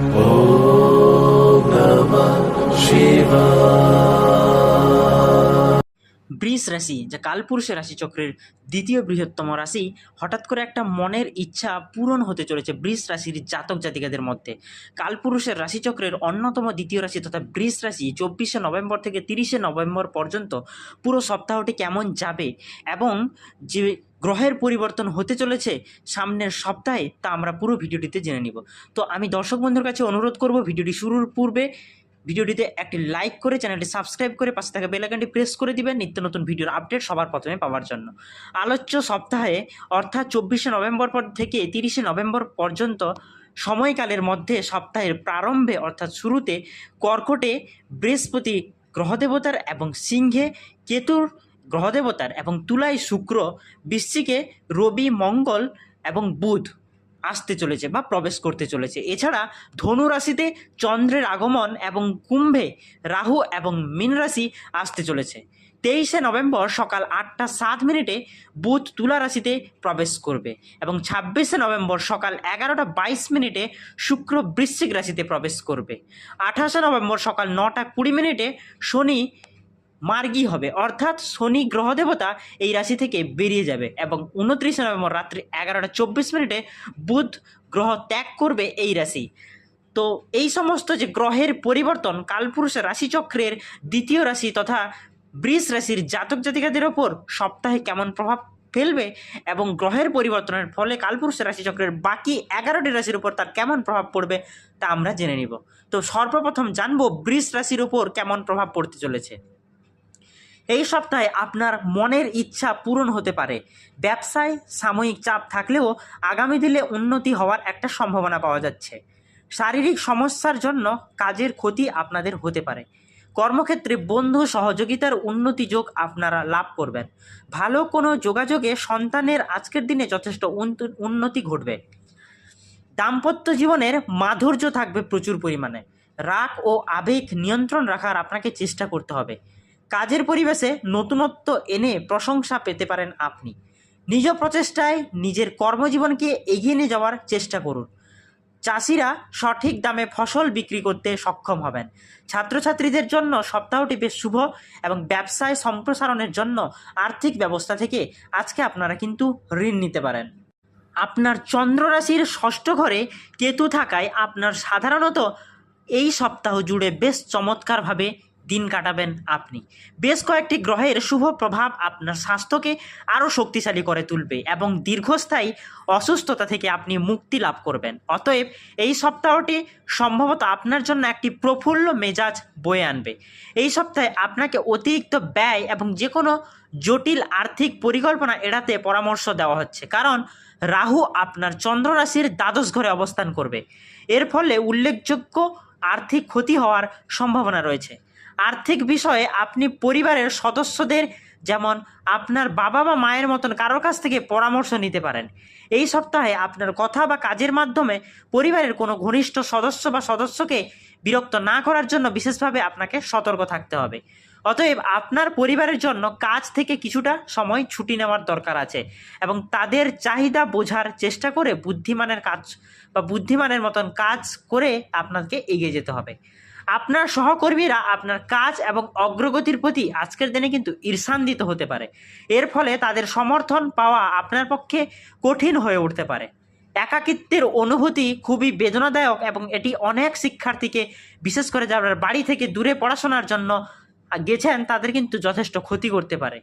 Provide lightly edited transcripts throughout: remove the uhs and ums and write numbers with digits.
Om Namah Shivaya। বৃষ রাশি, যা কালপুরুষের রাশিচক্রের দ্বিতীয় বৃহত্তম রাশি, হঠাৎ করে একটা মনের ইচ্ছা পূরণ হতে চলেছে বৃষ রাশির জাতক জাতিকাদের মধ্যে। কালপুরুষের রাশিচক্রের অন্যতম দ্বিতীয় রাশি তথা বৃষ রাশি 24শে নভেম্বর থেকে 30শে নভেম্বর পর্যন্ত পুরো সপ্তাহটি কেমন যাবে এবং যে গ্রহের পরিবর্তন হতে চলেছে সামনের সপ্তাহে, তা আমরা পুরো ভিডিওটিতে জেনে নিব। তো আমি দর্শক বন্ধুর কাছে অনুরোধ করব, ভিডিওটি শুরুর পূর্বে ভিডিওটিতে একটি লাইক করে চ্যানেলটি সাবস্ক্রাইব করে পাশে থাকা বেল আইকনটি প্রেস করে দিবেন নিত্য নতুন ভিডিওর আপডেট সবার প্রথমে পাওয়ার জন্য। আলোচ্য সপ্তাহে অর্থাৎ 24শে নভেম্বর পর থেকে 30শে নভেম্বর পর্যন্ত সময়কালের মধ্যে সপ্তাহের প্রারম্ভে অর্থাৎ শুরুতে কর্কটে বৃহস্পতি গ্রহদেবতার এবং সিংহে কেতুর গ্রহদেবতার এবং তুলায় শুক্র, বৃশ্চিকে রবি, মঙ্গল এবং বুধ আসতে চলেছে বা প্রবেশ করতে চলেছে। এছাড়া ধনু রাশিতে চন্দ্রের আগমন এবং কুম্ভে রাহু এবং মীন রাশি আসতে চলেছে। 23শে নভেম্বর সকাল 8টা 7 মিনিটে বুধ তুলা রাশিতে প্রবেশ করবে এবং 26শে নভেম্বর সকাল 11টা 22 মিনিটে শুক্র বৃশ্চিক রাশিতে প্রবেশ করবে। 28শে নভেম্বর সকাল 9টা 20 মিনিটে শনি মার্গী হবে, অর্থাৎ শনি গ্রহদেবতা এই রাশি থেকে বেরিয়ে যাবে এবং 29শে নভেম্বর রাত্রি 11টা 24 মিনিটে বুধ গ্রহ ত্যাগ করবে এই রাশি। তো এই সমস্ত যে গ্রহের পরিবর্তন কালপুরুষের রাশিচক্রের দ্বিতীয় রাশি তথা বৃষ রাশির জাতক জাতিকাদের ওপর সপ্তাহে কেমন প্রভাব ফেলবে এবং গ্রহের পরিবর্তনের ফলে কালপুরুষের রাশিচক্রের বাকি 11টি রাশির উপর তার কেমন প্রভাব পড়বে তা আমরা জেনে নিব। তো সর্বপ্রথম জানবো বৃষ রাশির উপর কেমন প্রভাব পড়তে চলেছে। এই সপ্তাহে আপনার মনের ইচ্ছা পূরণ হতে পারে। ব্যবসায় সাময়িক চাপ থাকলেও আগামী দিনে উন্নতি হওয়ার একটা সম্ভাবনা পাওয়া যাচ্ছে। শারীরিক সমস্যার জন্য কাজের ক্ষতি আপনাদের হতে পারে। কর্মক্ষেত্রে বন্ধু সহযোগিতার উন্নতি যোগ আপনারা লাভ করবেন। ভালো কোনো যোগাযোগে সন্তানের আজকের দিনে যথেষ্ট উন্নতি ঘটবে। দাম্পত্য জীবনের মাধুর্য থাকবে প্রচুর পরিমাণে। রাগ ও আবেগ নিয়ন্ত্রণ রাখার আপনাকে চেষ্টা করতে হবে। কাজের পরিবেশে নতুনত্ব এনে প্রশংসা পেতে পারেন আপনি। নিজ প্রচেষ্টায় নিজের কর্মজীবনকে এগিয়ে নিয়ে যাওয়ার চেষ্টা করুন। চাষিরা সঠিক দামে ফসল বিক্রি করতে সক্ষম হবেন। ছাত্রছাত্রীদের জন্য সপ্তাহটি বেশ শুভ এবং ব্যবসায় সম্প্রসারণের জন্য আর্থিক ব্যবস্থা থেকে আজকে আপনারা কিন্তু ঋণ নিতে পারেন। আপনার চন্দ্র রাশির ষষ্ঠ ঘরে কেতু থাকায় আপনার সাধারণত এই সপ্তাহ জুড়ে বেশ চমৎকারভাবে দিন কাটাবেন আপনি। বেশ কয়েকটি গ্রহের শুভ প্রভাব আপনার স্বাস্থ্যকে আরও শক্তিশালী করে তুলবে এবং দীর্ঘস্থায়ী অসুস্থতা থেকে আপনি মুক্তি লাভ করবেন। অতএব এই সপ্তাহটি সম্ভবত আপনার জন্য একটি প্রফুল্ল মেজাজ বয়ে আনবে। এই সপ্তাহে আপনাকে অতিরিক্ত ব্যয় এবং যে কোনো জটিল আর্থিক পরিকল্পনা এড়াতে পরামর্শ দেওয়া হচ্ছে, কারণ রাহু আপনার চন্দ্র রাশির দ্বাদশ ঘরে অবস্থান করবে। এর ফলে উল্লেখযোগ্য আর্থিক ক্ষতি হওয়ার সম্ভাবনা রয়েছে। আর্থিক বিষয়ে আপনি পরিবারের সদস্যদের যেমন আপনার বাবা বা মায়ের মতন কারোর কাছ থেকে পরামর্শ নিতে পারেন। এই সপ্তাহে আপনার কথা বা কাজের মাধ্যমে পরিবারের কোনো ঘনিষ্ঠ সদস্য বা সদস্যকে বিরক্ত না করার জন্য বিশেষভাবে আপনাকে সতর্ক থাকতে হবে। অতএব আপনার পরিবারের জন্য কাজ থেকে কিছুটা সময় ছুটি নেওয়ার দরকার আছে এবং তাদের চাহিদা বোঝার চেষ্টা করে বুদ্ধিমানের কাজ বা বুদ্ধিমানের মতন কাজ করে আপনাকে এগিয়ে যেতে হবে। আপনার সহকর্মীরা আপনার কাজ এবং অগ্রগতির প্রতি আজকের দিনে কিন্তু ঈর্ষান্বিত হতে পারে। এর ফলে তাদের সমর্থন পাওয়া আপনার পক্ষে কঠিন হয়ে উঠতে পারে। একাকিত্বের অনুভূতি খুবই বেদনাদায়ক এবং এটি অনেক শিক্ষার্থীকে, বিশেষ করে যারা বাড়ি থেকে দূরে পড়াশোনার জন্য গেছেন, তাদের কিন্তু যথেষ্ট ক্ষতি করতে পারে।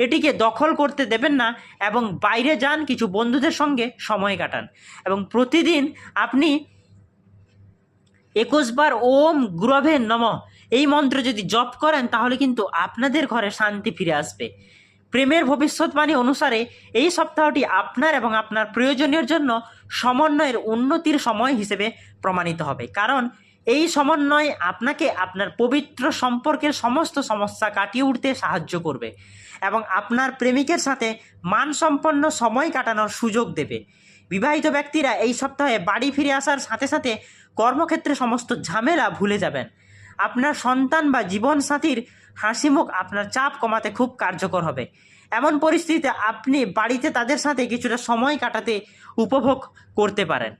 এটিকে দখল করতে দেবেন না এবং বাইরে যান, কিছু বন্ধুদের সঙ্গে সময় কাটান এবং প্রতিদিন আপনি 21 বার ওম গুরভে নমঃ এই মন্ত্র যদি জপ করেন তাহলে কিন্তু আপনাদের ঘরে শান্তি ফিরে আসবে। প্রেমের ভবিষ্যৎবাণী অনুসারে এই সপ্তাহটি আপনার এবং আপনার প্রয়োজনীয় জন্য সমন্বয়ের উন্নতির সময় হিসেবে প্রমাণিত হবে, কারণ এই সমন্বয় আপনাকে আপনার পবিত্র সম্পর্কের সমস্ত সমস্যা কাটিয়ে উঠতে সাহায্য করবে এবং আপনার প্রেমিকের সাথে মানসম্পন্ন সময় কাটানোর সুযোগ দেবে। বিবাহিত ব্যক্তিরা এই সপ্তাহে বাড়ি ফিরে আসার সাথে সাথে কর্মক্ষেত্রে সমস্ত ঝামেলা ভুলে যাবেন। আপনার সন্তান বা জীবনসাথীর হাসিমুখ আপনার চাপ কমাতে খুব কার্যকর হবে। এমন পরিস্থিতিতে আপনি বাড়িতে তাদের সাথে কিছুটা সময় কাটাতে উপভোগ করতে পারেন।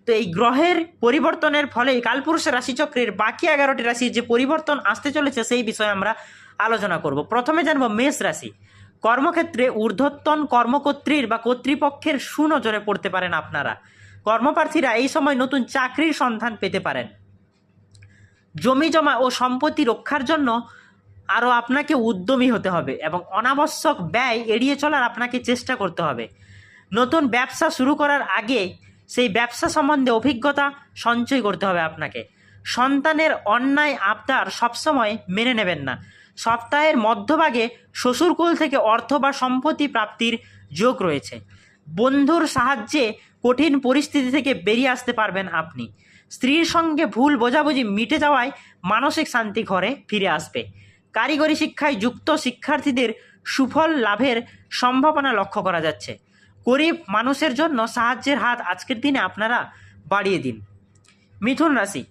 তো এই গ্রহের পরিবর্তনের ফলেই কালপুরুষের রাশিচক্রের বাকি 11টি রাশির যে পরিবর্তন আসতে চলেছে সেই বিষয়ে আমরা আলোচনা করব। প্রথমে জানবো মেষ রাশি। কর্মক্ষেত্রে ঊর্ধ্বতন কর্মকর্ত্রীর বা কর্তৃপক্ষের সুনজরে পড়তে পারেন আপনারা। কর্মপ্রার্থীরা এই সময় নতুন চাকরির সন্ধান পেতে পারেন। জমি জমা ও সম্পত্তি রক্ষার জন্য আরও আপনাকে উদ্যমী হতে হবে এবং অনাবশ্যক ব্যয় এড়িয়ে চলার আপনাকে চেষ্টা করতে হবে। নতুন ব্যবসা শুরু করার আগে সেই ব্যবসা সম্বন্ধে অভিজ্ঞতা সঞ্চয় করতে হবে আপনাকে। সন্তানের অন্যায় আবদার সবসময় মেনে নেবেন না। সপ্তাহের মধ্যভাগে শ্বশুরকুল থেকে অর্থ বা সম্পত্তি প্রাপ্তির যোগ রয়েছে। বন্ধুর সাহায্যে কঠিন পরিস্থিতি থেকে বেরিয়ে আসতে পারবেন আপনি। স্ত্রীর সঙ্গে ভুল বোঝাবুঝি মিটে যাওয়ায় মানসিক শান্তি ঘরে ফিরে আসবে। কারিগরি শিক্ষায় যুক্ত শিক্ষার্থীদের সুফল লাভের সম্ভাবনা লক্ষ্য করা যাচ্ছে। গরিব মানুষের জন্য সাহায্যের হাত আজকের দিনে আপনারা বাড়িয়ে দিন। মিথুন রাশি,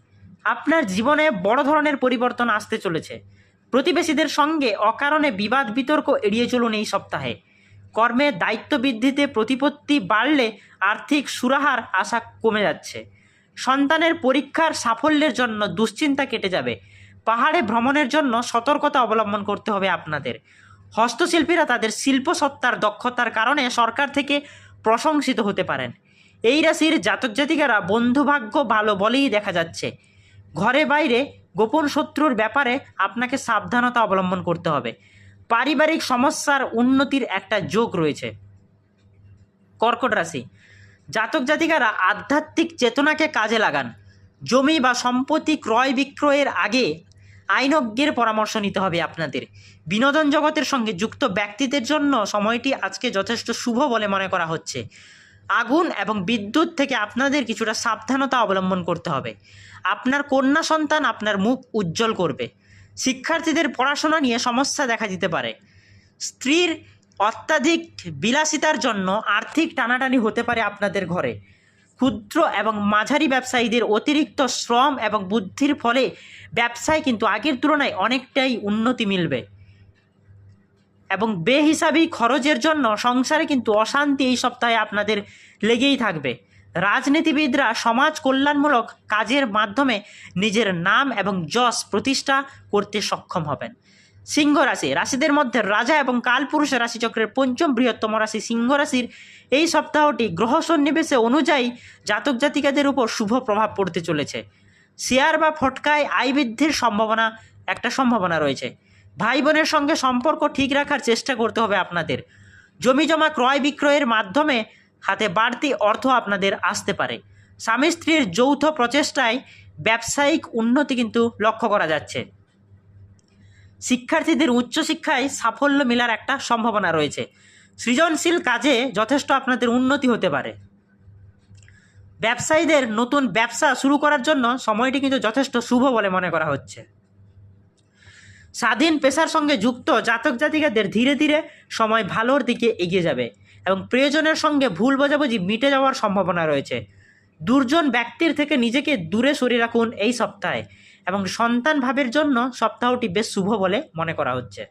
আপনার জীবনে বড় ধরনের পরিবর্তন আসতে চলেছে। প্রতিবেশীদের সঙ্গে অকারণে বিবাদ বিতর্ক এড়িয়ে চলুন এই সপ্তাহে। কর্মে দায়িত্ব বৃদ্ধিতে প্রতিপত্তি বাড়লে আর্থিক সুরাহার আশা কমে যাচ্ছে। সন্তানের পরীক্ষার সাফল্যের জন্য দুশ্চিন্তা কেটে যাবে। পাহাড়ে ভ্রমণের জন্য সতর্কতা অবলম্বন করতে হবে আপনাদের। হস্তশিল্পীরা তাদের শিল্পসত্তার দক্ষতার কারণে সরকার থেকে প্রশংসিত হতে পারেন। এই রাশির জাতক জাতিকারা বন্ধুভাগ্য ভালো বলেই দেখা যাচ্ছে। ঘরে বাইরে গোপন শত্রুর ব্যাপারে আপনাকে সাবধানতা অবলম্বন করতে হবে। পারিবারিক সমস্যার উন্নতির একটা যোগ রয়েছে। কর্কট রাশি, জাতক জাতিকারা আধ্যাত্মিক চেতনাকে কাজে লাগান। জমি বা সম্পত্তি ক্রয় বিক্রয়ের আগে আইনজ্ঞের পরামর্শ নিতে হবে আপনাদের। বিনোদন জগতের সঙ্গে যুক্ত ব্যক্তিদের জন্য সময়টি আজকে যথেষ্ট শুভ বলে মনে করা হচ্ছে। আগুন এবং বিদ্যুৎ থেকে আপনাদের কিছুটা সাবধানতা অবলম্বন করতে হবে। আপনার কন্যা সন্তান আপনার মুখ উজ্জ্বল করবে। শিক্ষার্থীদের পড়াশোনা নিয়ে সমস্যা দেখা দিতে পারে। স্ত্রীর অত্যাধিক বিলাসিতার জন্য আর্থিক টানাটানি হতে পারে আপনাদের ঘরে। ক্ষুদ্র এবং মাঝারি ব্যবসায়ীদের অতিরিক্ত শ্রম এবং বুদ্ধির ফলে ব্যবসায় কিন্তু আগের তুলনায় অনেকটাই উন্নতি মিলবে এবং বেহিসাবি খরচের জন্য সংসারে কিন্তু অশান্তি এই সপ্তাহে আপনাদের লেগেই থাকবে। রাজনীতিবিদরা সমাজ কল্যাণমূলক কাজের মাধ্যমে নিজের নাম এবং যশ প্রতিষ্ঠা করতে সক্ষম হবেন। সিংহ রাশি, রাশিদের মধ্যে রাজা এবং কালপুরুষের রাশিচক্রের পঞ্চম বৃহত্তম রাশি সিংহ রাশির এই সপ্তাহটি গ্রহ সন্নিবেশে অনুযায়ী জাতক জাতিকাদের উপর শুভ প্রভাব পড়তে চলেছে। শেয়ার বা ফটকায় আয় বৃদ্ধির সম্ভাবনা রয়েছে। ভাই বোনের সঙ্গে সম্পর্ক ঠিক রাখার চেষ্টা করতে হবে আপনাদের। জমি জমা ক্রয় বিক্রয়ের মাধ্যমে হাতে বাড়তি অর্থ আপনাদের আসতে পারে। স্বামী স্ত্রীর যৌথ প্রচেষ্টায় ব্যবসায়িক উন্নতি কিন্তু লক্ষ্য করা যাচ্ছে। শিক্ষার্থীদের উচ্চশিক্ষায় সাফল্য মেলার একটা সম্ভাবনা রয়েছে। সৃজনশীল কাজে যথেষ্ট আপনাদের উন্নতি হতে পারে। ব্যবসায়ীদের নতুন ব্যবসা শুরু করার জন্য সময়টি কিন্তু যথেষ্ট শুভ বলে মনে করা হচ্ছে। স্বাধীন পেশার সঙ্গে যুক্ত জাতক জাতিকাদের ধীরে ধীরে সময় ভালোর দিকে এগিয়ে যাবে এবং প্রিয়জনের সঙ্গে ভুল বোঝাবুঝি মিটে যাওয়ার সম্ভাবনা রয়েছে। দুর্জন ব্যক্তির থেকে নিজেকে দূরে সরিয়ে রাখুন এই সপ্তাহে এবং সন্তান ভাবের জন্য সপ্তাহটি বেশ শুভ বলে মনে করা হচ্ছে।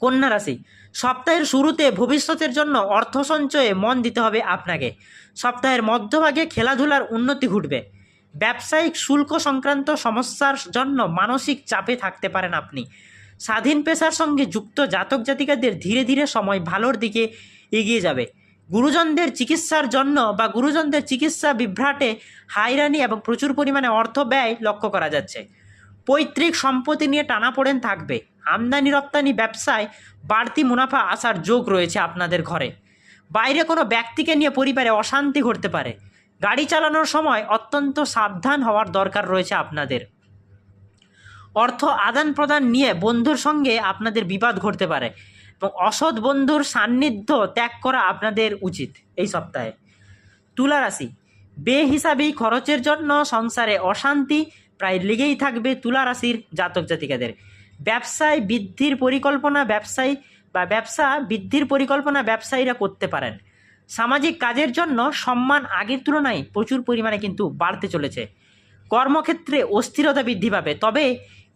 কন্যা রাশি, সপ্তাহের শুরুতে ভবিষ্যতের জন্য অর্থ সঞ্চয়ে মন দিতে হবে আপনাকে। সপ্তাহের মধ্যভাগে খেলাধুলার উন্নতি ঘটবে। ব্যবসায়িক শুল্ক সংক্রান্ত সমস্যার জন্য মানসিক চাপে থাকতে পারেন আপনি। স্বাধীন পেশার সঙ্গে যুক্ত জাতক জাতিকাদের ধীরে ধীরে সময় ভালোর দিকে এগিয়ে যাবে। গুরুজনদের চিকিৎসার জন্য বা গুরুজনদের চিকিৎসা বিভ্রাটে হাইরানি এবং প্রচুর পরিমাণে অর্থ ব্যয় লক্ষ্য করা যাচ্ছে। পৈতৃক সম্পত্তি নিয়ে টানাপোড়েন থাকবে। আমদানি রপ্তানি ব্যবসায় বাড়তি মুনাফা আসার যোগ রয়েছে আপনাদের ঘরে। বাইরে কোনো ব্যক্তিকে নিয়ে পরিবারে অশান্তি ঘটতে পারে। গাড়ি চালানোর সময় অত্যন্ত সাবধান হওয়ার দরকার রয়েছে আপনাদের। অর্থ আদান প্রদান নিয়ে বন্ধুর সঙ্গে আপনাদের বিবাদ ঘটতে পারে এবং অসৎ বন্ধুর সান্নিধ্য ত্যাগ করা আপনাদের উচিত এই সপ্তাহে। তুলা রাশি, বেহিসাবি খরচের জন্য সংসারে অশান্তি প্রায় লেগেই থাকবে তুলা রাশির জাতক জাতিকাদের। ব্যবসা বৃদ্ধির পরিকল্পনা ব্যবসায়ীরা করতে পারেন। সামাজিক কাজের জন্য সম্মান আগের তুলনায় প্রচুর পরিমাণে কিন্তু বাড়তে চলেছে। কর্মক্ষেত্রে অস্থিরতা বৃদ্ধি পাবে, তবে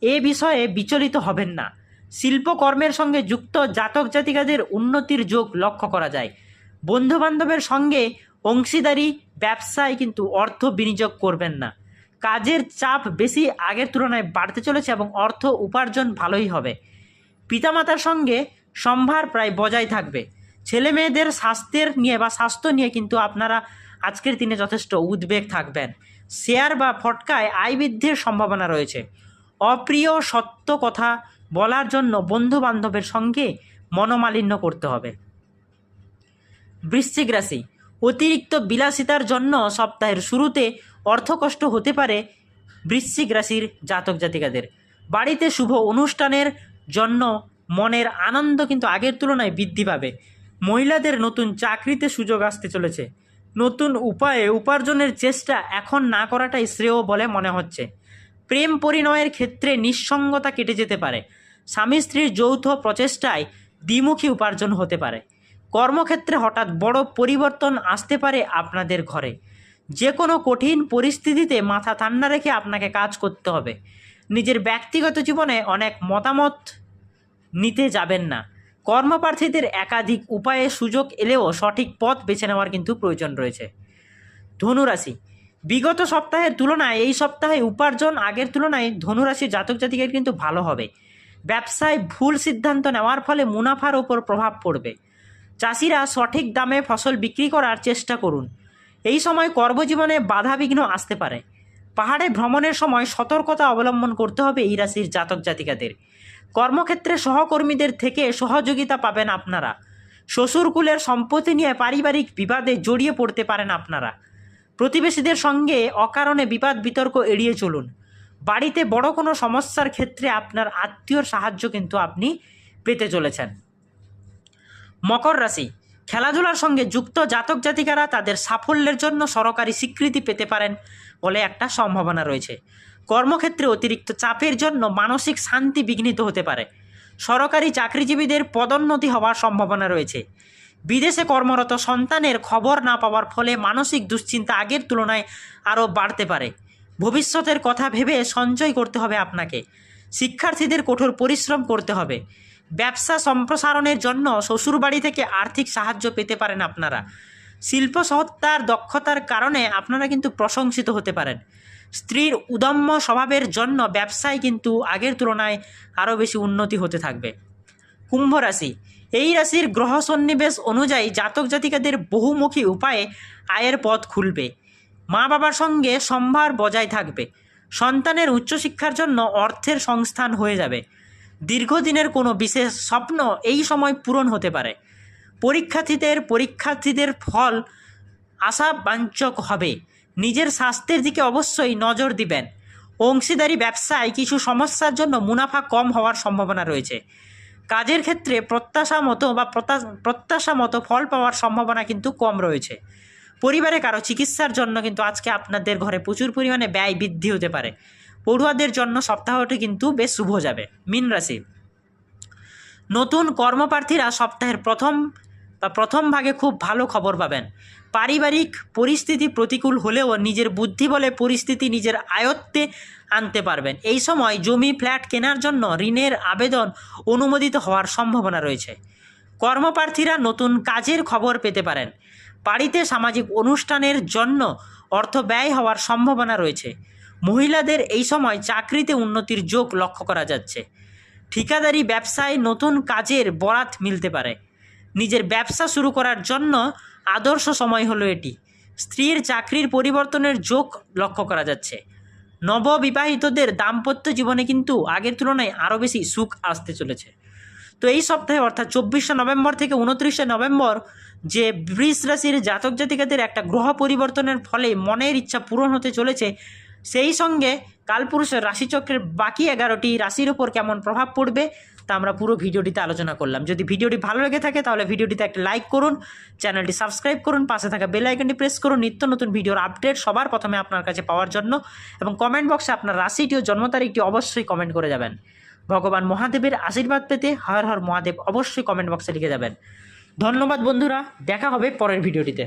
এ বিষয়ে বিচলিত হবেন না। শিল্পকর্মের সঙ্গে যুক্ত জাতক জাতিকাদের উন্নতির যোগ লক্ষ্য করা যায়। বন্ধুবান্ধবের সঙ্গে অংশীদারি ব্যবসায় কিন্তু অর্থ বিনিয়োগ করবেন না। কাজের চাপ বেশি আগের তুলনায় বাড়তে চলেছে এবং অর্থ উপার্জন ভালোই হবে। পিতামাতার সঙ্গে সম্ভার প্রায় বজায় থাকবে। ছেলে মেয়েদের স্বাস্থ্য নিয়ে কিন্তু আপনারা আজকের দিনে যথেষ্ট উদ্বেগ থাকবেন। শেয়ার বা ফটকায় আয় বৃদ্ধির সম্ভাবনা রয়েছে। অপ্রিয় সত্য কথা বলার জন্য বন্ধু বান্ধবের সঙ্গে মনোমালিন্য করতে হবে। বৃশ্চিক রাশি, অতিরিক্ত বিলাসিতার জন্য সপ্তাহের শুরুতে অর্থকষ্ট হতে পারে বৃশ্চিক রাশির জাতক জাতিকাদের। বাড়িতে শুভ অনুষ্ঠানের জন্য মনের আনন্দ কিন্তু আগের তুলনায় বৃদ্ধি পাবে। মহিলাদের নতুন চাকরিতে সুযোগ আসতে চলেছে। নতুন উপায়ে উপার্জনের চেষ্টা এখন না করাটাই শ্রেয় বলে মনে হচ্ছে। প্রেম পরিণয়ের ক্ষেত্রে নিঃসঙ্গতা কেটে যেতে পারে। স্বামী স্ত্রীর যৌথ প্রচেষ্টায় দ্বিমুখী উপার্জন হতে পারে। কর্মক্ষেত্রে হঠাৎ বড় পরিবর্তন আসতে পারে আপনাদের ঘরে। যে কোনো কঠিন পরিস্থিতিতে মাথা ঠান্ডা রেখে আপনাকে কাজ করতে হবে। নিজের ব্যক্তিগত জীবনে অনেক মতামত নিতে যাবেন না। কর্মপ্রার্থীদের একাধিক উপায়ে সুযোগ এলেও সঠিক পথ বেছে নেওয়ার কিন্তু প্রয়োজন রয়েছে। ধনুরাশি, বিগত সপ্তাহের তুলনায় এই সপ্তাহে উপার্জন আগের তুলনায় ধনুরাশির জাতক জাতিকের কিন্তু ভালো হবে। ব্যবসায় ভুল সিদ্ধান্ত নেওয়ার ফলে মুনাফার ওপর প্রভাব পড়বে। চাষিরা সঠিক দামে ফসল বিক্রি করার চেষ্টা করুন। এই সময় কর্মজীবনে বাধাবিঘ্ন আসতে পারে। পাহাড়ে ভ্রমণের সময় সতর্কতা অবলম্বন করতে হবে এই রাশির জাতক জাতিকাদের। কর্মক্ষেত্রে সহকর্মীদের থেকে সহযোগিতা পাবেন আপনারা। শ্বশুরকুলের সম্পত্তি নিয়ে পারিবারিক বিবাদে জড়িয়ে পড়তে পারেন আপনারা। প্রতিবেশীদের সঙ্গে অকারণে বিবাদ বিতর্ক এড়িয়ে চলুন। বাড়িতে বড় কোনো সমস্যার ক্ষেত্রে আপনার আত্মীয়র সাহায্য কিন্তু আপনি পেতে চলেছেন। মকর রাশি, খেলাধুলার সঙ্গে যুক্ত জাতক জাতিকারা তাদের সাফল্যের জন্য সরকারি স্বীকৃতি পেতে পারেন বলে একটা সম্ভাবনা রয়েছে। কর্মক্ষেত্রে অতিরিক্ত চাপের জন্য মানসিক শান্তি বিঘ্নিত হতে পারে। সরকারি চাকরিজীবীদের পদোন্নতি হওয়ার সম্ভাবনা রয়েছে। বিদেশে কর্মরত সন্তানের খবর না পাওয়ার ফলে মানসিক দুশ্চিন্তা আগের তুলনায় আরও বাড়তে পারে। ভবিষ্যতের কথা ভেবে সঞ্চয় করতে হবে আপনাকে। শিক্ষার্থীদের কঠোর পরিশ্রম করতে হবে। ব্যবসা সম্প্রসারণের জন্য শ্বশুরবাড়ি থেকে আর্থিক সাহায্য পেতে পারেন আপনারা। শিল্প সত্তার দক্ষতার কারণে আপনারা কিন্তু প্রশংসিত হতে পারেন। স্ত্রীর উদম্য স্বভাবের জন্য ব্যবসায় কিন্তু আগের তুলনায় আরও বেশি উন্নতি হতে থাকবে। কুম্ভ রাশি, এই রাশির গ্রহ সন্নিবেশ অনুযায়ী জাতক জাতিকাদের বহুমুখী উপায়ে আয়ের পথ খুলবে। মা বাবার সঙ্গে সম্ভার বজায় থাকবে। সন্তানের উচ্চশিক্ষার জন্য অর্থের সংস্থান হয়ে যাবে। দীর্ঘদিনের কোনো বিশেষ স্বপ্ন এই সময় পূরণ হতে পারে। পরীক্ষার্থীদের ফল আশাবাঞ্ছক হবে। নিজের স্বাস্থ্যের দিকে অবশ্যই নজর দিবেন। অংশীদারি ব্যবসায় কিছু সমস্যার জন্য মুনাফা কম হওয়ার সম্ভাবনা রয়েছে। কাজের ক্ষেত্রে প্রত্যাশা মতো ফল পাওয়ার সম্ভাবনা কিন্তু কম রয়েছে। পরিবারে কারো চিকিৎসার জন্য কিন্তু আজকে আপনাদের ঘরে প্রচুর পরিমাণে ব্যয় বৃদ্ধি হতে পারে। পড়ুয়াদের জন্য সপ্তাহটি কিন্তু বেশ শুভ যাবে। মীন রাশি, নতুন কর্মপ্রার্থীরা সপ্তাহের প্রথম ভাগে খুব ভালো খবর পাবেন। পারিবারিক পরিস্থিতি প্রতিকূল হলেও নিজের বুদ্ধি বলে পরিস্থিতি নিজের আয়ত্তে আনতে পারবেন। এই সময় জমি ফ্ল্যাট কেনার জন্য ঋণের আবেদন অনুমোদিত হওয়ার সম্ভাবনা রয়েছে। কর্মপ্রার্থীরা নতুন কাজের খবর পেতে পারেন। বাড়িতে সামাজিক অনুষ্ঠানের জন্য অর্থ ব্যয় হওয়ার সম্ভাবনা রয়েছে। মহিলাদের এই সময় চাকরিতে উন্নতির যোগ লক্ষ্য করা যাচ্ছে। ঠিকাদারি ব্যবসায় নতুন কাজের বরাত মিলতে পারে। নিজের ব্যবসা শুরু করার জন্য আদর্শ সময় হলো এটি। স্ত্রীর চাকরির পরিবর্তনের যোগ লক্ষ্য করা যাচ্ছে। নববিবাহিতদের দাম্পত্য জীবনে কিন্তু আগের তুলনায় আরও বেশি সুখ আসতে চলেছে। তো এই সপ্তাহে অর্থাৎ 24শে নভেম্বর থেকে 29শে নভেম্বর যে বৃষ রাশির জাতক জাতিকাদের একটা গ্রহ পরিবর্তনের ফলে মনের ইচ্ছা পূরণ হতে চলেছে, সেই সঙ্গে কালপুরুষের রাশিচক্রের বাকি 11টি রাশির ওপর কেমন প্রভাব পড়বে তা আমরা পুরো ভিডিওটিতে আলোচনা করলাম। যদি ভিডিওটি ভালো লেগে থাকে তাহলে ভিডিওটিতে একটা লাইক করুন, চ্যানেলটি সাবস্ক্রাইব করুন, পাশে থাকা বেল আইকনটি প্রেস করুন নিত্য নতুন ভিডিওর আপডেট সবার প্রথমে আপনার কাছে পাওয়ার জন্য, এবং কমেন্ট বক্সে আপনার রাশিটি ও জন্ম তারিখটি অবশ্যই কমেন্ট করে যাবেন। ভগবান মহাদেবের আশীর্বাদ পেতে হর হর মহাদেব অবশ্যই কমেন্ট বক্সে লিখে যাবেন। ধন্যবাদ বন্ধুরা, দেখা হবে পরের ভিডিওটিতে।